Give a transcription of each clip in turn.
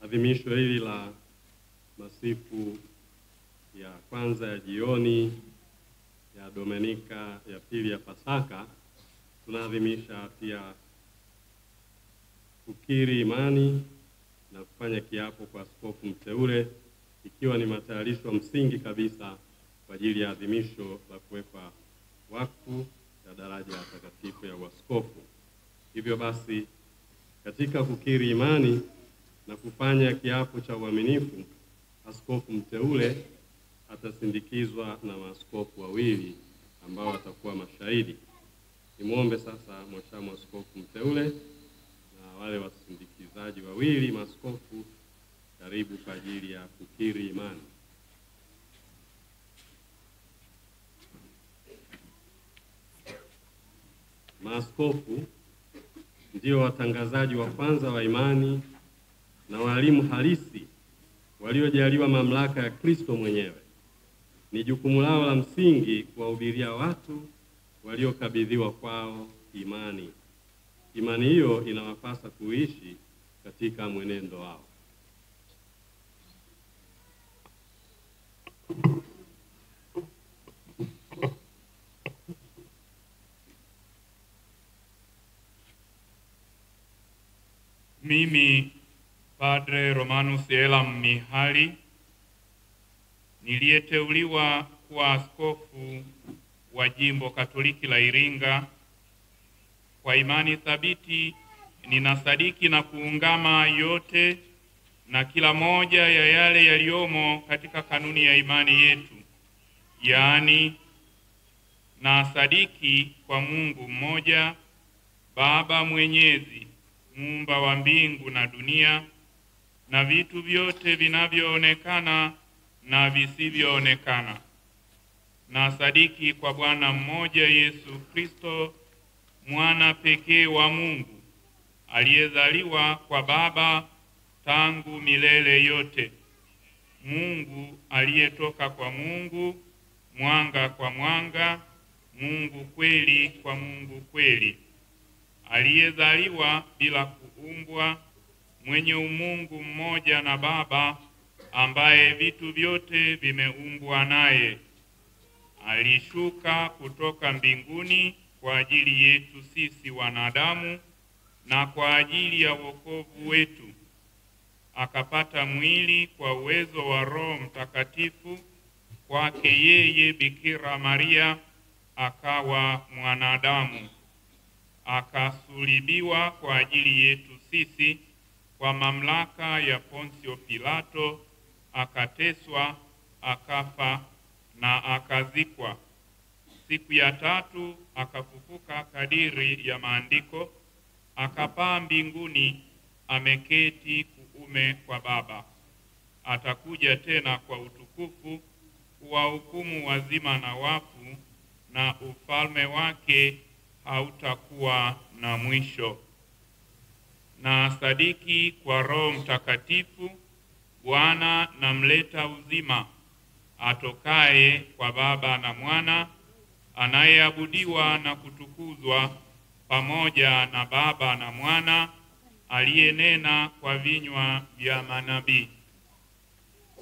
Adhimisho hili la masifu ya kwanza ya jioni ya Dominika ya pili ya Pasaka, tunaadhimisha pia kukiri imani na kufanya kiapo kwa askofu mteule, ikiwa ni matayarisho msingi kabisa kwa ajili ya adhimisho la kuwekwa wakfu ya daraja ya takatifu ya uaskofu. Hivyo basi, katika kukiri imani na kufanya kiapo cha uaminifu, askofu mteule atasindikizwa na maaskofu wawili ambao watakuwa mashahidi. Nimwombe sasa mhashamu askofu mteule na wale wasindikizaji wawili maaskofu, karibu kwa ajili ya kukiri imani. Maaskofu ndio watangazaji wa kwanza wa imani na walimu halisi waliojaliwa mamlaka ya Kristo mwenyewe. Ni jukumu lao la msingi kuwahubiria watu waliokabidhiwa kwao imani. Imani hiyo inawapasa kuishi katika mwenendo wao. Mimi Padre Romanus Elam Mihali, niliyeteuliwa kuwa askofu wa Jimbo Katoliki la Iringa, kwa imani thabiti ninasadiki na kuungama yote na kila moja ya yale yaliyomo katika kanuni ya imani yetu, yaani nasadiki kwa Mungu mmoja, Baba Mwenyezi, Muumba wa mbingu na dunia na vitu vyote vinavyoonekana na visivyoonekana. Nasadiki kwa Bwana mmoja Yesu Kristo, mwana pekee wa Mungu, aliyezaliwa kwa Baba tangu milele yote, Mungu aliyetoka kwa Mungu, mwanga kwa mwanga, Mungu kweli kwa Mungu kweli, aliyezaliwa bila kuumbwa, mwenye umungu mmoja na Baba, ambaye vitu vyote vimeumbwa naye. Alishuka kutoka mbinguni kwa ajili yetu sisi wanadamu na kwa ajili ya wokovu wetu. Akapata mwili kwa uwezo wa Roho Mtakatifu, kwake yeye Bikira Maria akawa mwanadamu. Akasulibiwa kwa ajili yetu sisi kwa mamlaka ya Ponsio Pilato, akateswa, akafa na akazikwa. Siku ya tatu akafufuka kadiri ya maandiko, akapaa mbinguni, ameketi kuume kwa Baba. Atakuja tena kwa utukufu kuwahukumu wazima na wafu, na ufalme wake hautakuwa na mwisho. Na sadiki kwa Roho Mtakatifu, Bwana na mleta uzima, atokaye kwa Baba na Mwana, anayeabudiwa na kutukuzwa pamoja na Baba na Mwana, aliyenena kwa vinywa vya manabii.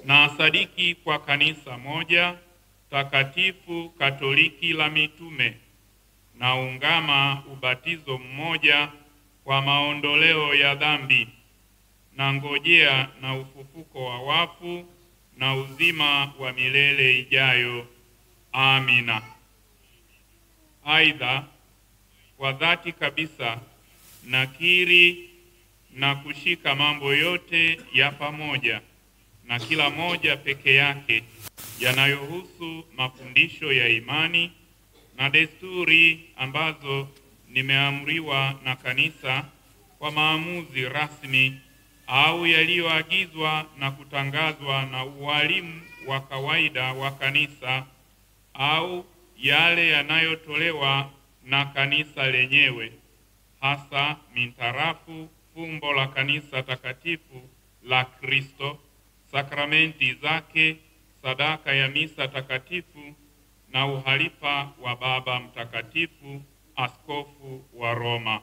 Na sadiki kwa kanisa moja takatifu Katoliki la mitume, na ungama ubatizo mmoja kwa maondoleo ya dhambi, na ngojea na ufufuko wa wafu na uzima wa milele ijayo. Amina. Aidha, kwa dhati kabisa nakiri na kushika mambo yote ya pamoja na kila moja peke yake yanayohusu mafundisho ya imani na desturi ambazo nimeamriwa na kanisa kwa maamuzi rasmi au yaliyoagizwa na kutangazwa na ualimu wa kawaida wa kanisa au yale yanayotolewa na kanisa lenyewe, hasa mintarafu fumbo la kanisa takatifu la Kristo, sakramenti zake, sadaka ya misa takatifu na uhalifa wa Baba Mtakatifu, askofu wa Roma.